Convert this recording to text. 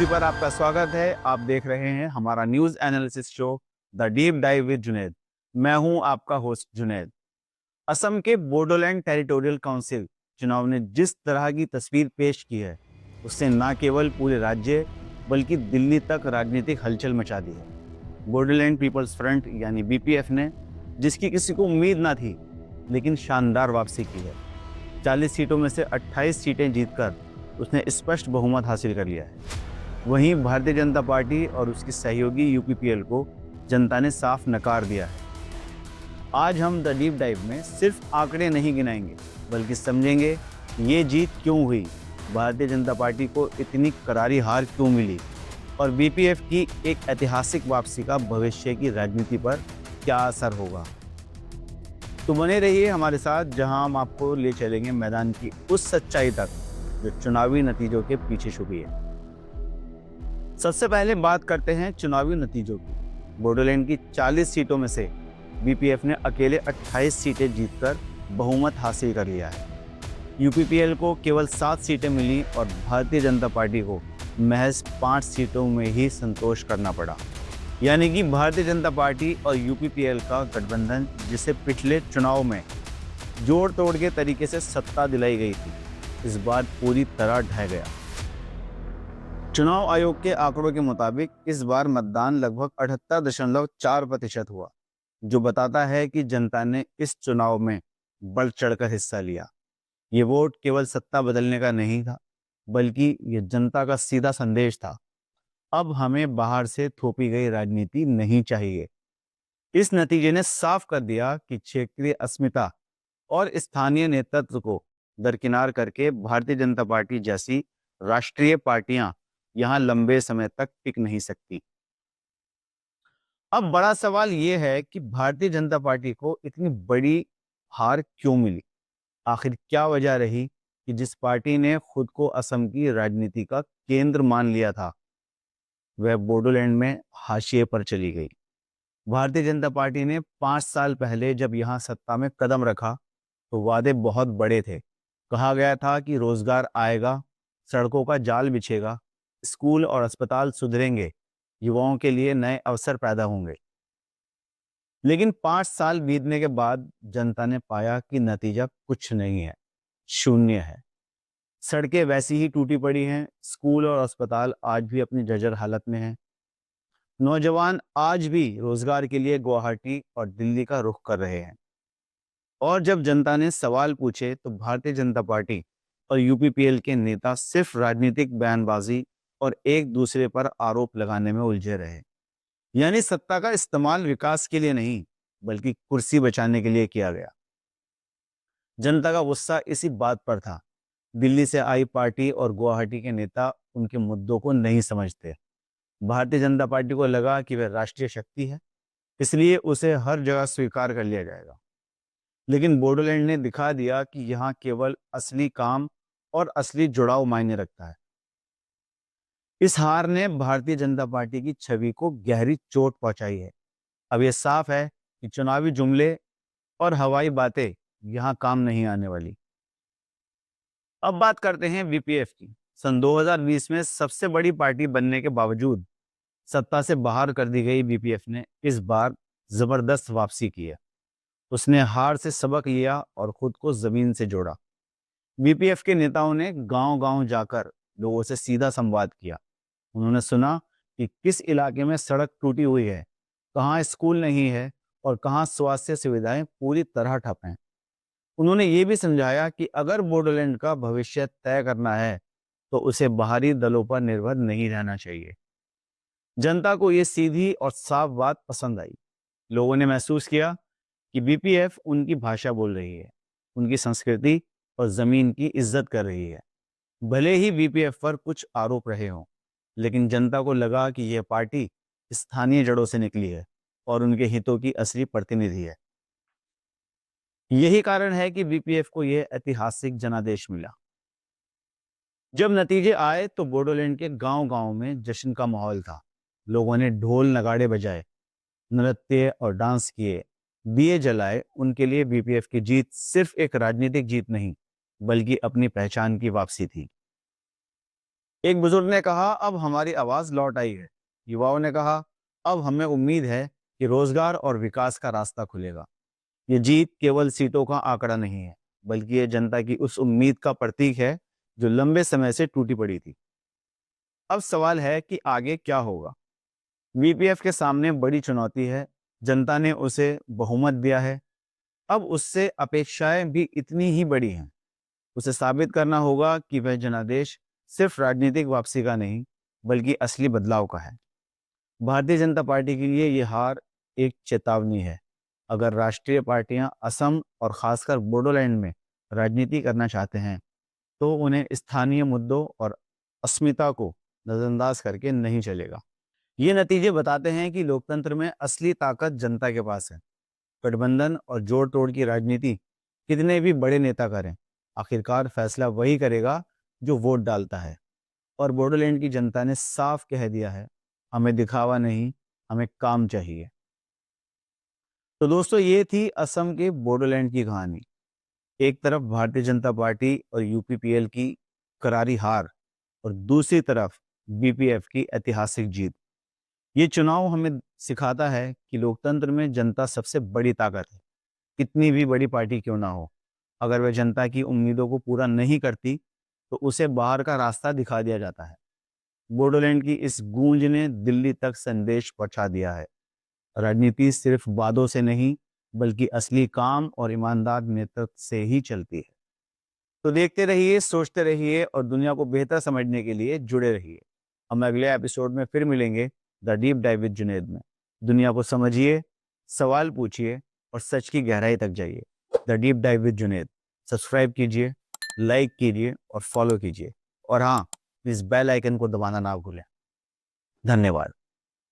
TV पर आपका स्वागत है। आप देख रहे हैं हमारा news analysis show the deep dive with Junaid. मैं हूं आपका होस्ट जुनैद। असम के बोडोलैंड टेरिटोरियल काउंसिल चुनाव ने जिस तरह की तस्वीर पेश की है, उससे न केवल पूरे राज्य बल्कि दिल्ली तक राजनीतिक हलचल मचा दी है। बोडोलैंड पीपल्स फ्रंट यानी बीपीएफ ने, जिसकी किसी को उम्मीद ना थी, लेकिन शानदार वापसी की है। 40 सीटों में से 28 सीटें जीतकर उसने स्पष्ट बहुमत हासिल कर लिया है। वहीं भारतीय जनता पार्टी और उसकी सहयोगी यूपीपीएल को जनता ने साफ नकार दिया है। आज हम द डीप डाइव में सिर्फ आंकड़े नहीं गिनाएंगे, बल्कि समझेंगे ये जीत क्यों हुई, भारतीय जनता पार्टी को इतनी करारी हार क्यों मिली और बीपीएफ की एक ऐतिहासिक वापसी का भविष्य की राजनीति पर क्या असर होगा। तो बने रहिए हमारे साथ, जहां हम आपको ले चलेंगे मैदान की उस सच्चाई तक जो चुनावी नतीजों के पीछे छुपी है। सबसे पहले बात करते हैं चुनावी नतीजों की। बोडोलैंड की 40 सीटों में से बीपीएफ ने अकेले 28 सीटें जीतकर बहुमत हासिल कर लिया है। यूपीपीएल को केवल 7 सीटें मिली और भारतीय जनता पार्टी को महज 5 सीटों में ही संतोष करना पड़ा। यानी कि भारतीय जनता पार्टी और यूपीपीएल का गठबंधन, जिसे पिछले चुनाव में जोड़ तोड़ के तरीके से सत्ता दिलाई गई थी, इस बार पूरी तरह ढह गया। चुनाव आयोग के आंकड़ों के मुताबिक इस बार मतदान लगभग 78.4% हुआ, जो बताता है कि जनता ने इस चुनाव में बढ़ चढ़कर हिस्सा लिया। ये वोट केवल सत्ता बदलने का नहीं था, बल्कि ये जनता का सीधा संदेश था, अब हमें बाहर से थोपी गई राजनीति नहीं चाहिए। इस नतीजे ने साफ कर दिया कि क्षेत्रीय अस्मिता और स्थानीय नेतृत्व को दरकिनार करके भारतीय जनता पार्टी जैसी राष्ट्रीय पार्टियां यहां लंबे समय तक टिक नहीं सकती। अब बड़ा सवाल यह है कि भारतीय जनता पार्टी को इतनी बड़ी हार क्यों मिली। आखिर क्या वजह रही कि जिस पार्टी ने खुद को असम की राजनीति का केंद्र मान लिया था, वह बोडोलैंड में हाशिए पर चली गई। भारतीय जनता पार्टी ने 5 साल पहले जब यहां सत्ता में कदम रखा तो वादे बहुत बड़े थे। कहा गया था कि रोजगार आएगा, सड़कों का जाल बिछेगा, स्कूल और अस्पताल सुधरेंगे, युवाओं के लिए नए अवसर पैदा होंगे। लेकिन 5 साल बीतने के बाद जनता ने पाया कि नतीजा कुछ नहीं है, शून्य है। सड़कें वैसी ही टूटी पड़ी हैं, स्कूल और अस्पताल आज भी अपनी जर्जर हालत में हैं। नौजवान आज भी रोजगार के लिए गुवाहाटी और दिल्ली का रुख कर रहे हैं। और जब जनता ने सवाल पूछे तो भारतीय जनता पार्टी और यूपीपीएल के नेता सिर्फ राजनीतिक बयानबाजी और एक दूसरे पर आरोप लगाने में उलझे रहे। यानी सत्ता का इस्तेमाल विकास के लिए नहीं, बल्कि कुर्सी बचाने के लिए किया गया। जनता का गुस्सा इसी बात पर था। दिल्ली से आई पार्टी और गुवाहाटी के नेता उनके मुद्दों को नहीं समझते। भारतीय जनता पार्टी को लगा कि वह राष्ट्रीय शक्ति है, इसलिए उसे हर जगह स्वीकार कर लिया जाएगा। लेकिन बोडोलैंड ने दिखा दिया कि यहाँ केवल असली काम और असली जुड़ाव मायने रखता है। इस हार ने भारतीय जनता पार्टी की छवि को गहरी चोट पहुंचाई है। अब यह साफ है कि चुनावी जुमले और हवाई बातें यहाँ काम नहीं आने वाली। अब बात करते हैं बीपीएफ की। सन 2020 में सबसे बड़ी पार्टी बनने के बावजूद सत्ता से बाहर कर दी गई बीपीएफ ने इस बार जबरदस्त वापसी की है। उसने हार से सबक लिया और खुद को जमीन से जोड़ा। बीपीएफ के नेताओं ने गांव-गांव जाकर लोगों से सीधा संवाद किया। उन्होंने सुना कि किस इलाके में सड़क टूटी हुई है, कहाँ स्कूल नहीं है और कहाँ स्वास्थ्य सुविधाएं पूरी तरह ठप हैं। उन्होंने ये भी समझाया कि अगर बोडोलैंड का भविष्य तय करना है तो उसे बाहरी दलों पर निर्भर नहीं रहना चाहिए। जनता को ये सीधी और साफ बात पसंद आई। लोगों ने महसूस किया कि बीपीएफ उनकी भाषा बोल रही है, उनकी संस्कृति और जमीन की इज्जत कर रही है। भले ही बीपीएफ पर कुछ आरोप रहे हों, लेकिन जनता को लगा कि यह पार्टी स्थानीय जड़ों से निकली है और उनके हितों की असली प्रतिनिधि है। यही कारण है कि बीपीएफ को यह ऐतिहासिक जनादेश मिला। जब नतीजे आए तो बोडोलैंड के गांव-गांव में जश्न का माहौल था। लोगों ने ढोल नगाड़े बजाए, नृत्य और डांस किए, दिए जलाए। उनके लिए बीपीएफ की जीत सिर्फ एक राजनीतिक जीत नहीं, बल्कि अपनी पहचान की वापसी थी। एक बुजुर्ग ने कहा, अब हमारी आवाज लौट आई है। युवाओं ने कहा, अब हमें उम्मीद है कि रोजगार और विकास का रास्ता खुलेगा। ये जीत केवल सीटों का आंकड़ा नहीं है, बल्कि ये जनता की उस उम्मीद का प्रतीक है जो लंबे समय से टूटी पड़ी थी। अब सवाल है कि आगे क्या होगा। वीपीएफ के सामने बड़ी चुनौती है। जनता ने उसे बहुमत दिया है। अब उससे अपेक्षाएं भी इतनी ही बड़ी हैं। उसे साबित करना होगा कि वह जनादेश सिर्फ राजनीतिक वापसी का नहीं, बल्कि असली बदलाव का है। भारतीय जनता पार्टी के लिए ये हार एक चेतावनी है। अगर राष्ट्रीय पार्टियां असम और खासकर बोडोलैंड में राजनीति करना चाहते हैं, तो उन्हें स्थानीय मुद्दों और अस्मिता को नजरअंदाज करके नहीं चलेगा। ये नतीजे बताते हैं कि लोकतंत्र में असली ताकत जनता के पास है। गठबंधन और जोड़ तोड़ की राजनीति कितने भी बड़े नेता करें, आखिरकार फैसला वही करेगा जो वोट डालता है। और बोडोलैंड की जनता ने साफ कह दिया है, हमें दिखावा नहीं, हमें काम चाहिए। तो दोस्तों, ये थी असम के बोडोलैंड की कहानी। एक तरफ भारतीय जनता पार्टी और यूपीपीएल की करारी हार, और दूसरी तरफ बीपीएफ की ऐतिहासिक जीत। ये चुनाव हमें सिखाता है कि लोकतंत्र में जनता सबसे बड़ी ताकत है। कितनी भी बड़ी पार्टी क्यों ना हो, अगर वह जनता की उम्मीदों को पूरा नहीं करती, तो उसे बाहर का रास्ता दिखा दिया जाता है। बोडोलैंड की इस गूंज ने दिल्ली तक संदेश पहुंचा दिया है, राजनीति सिर्फ वादों से नहीं, बल्कि असली काम और ईमानदार नेतृत्व से ही चलती है। तो देखते रहिए, सोचते रहिए और दुनिया को बेहतर समझने के लिए जुड़े रहिए। हम अगले एपिसोड में फिर मिलेंगे, the deep dive with Junaid में। दुनिया को समझिए, सवाल पूछिए और सच की गहराई तक जाइए। The deep dive with Junaid subscribe कीजिए, लाइक कीजिए और फॉलो कीजिए। और हाँ, इस बेल आइकन को दबाना ना भूलें। धन्यवाद।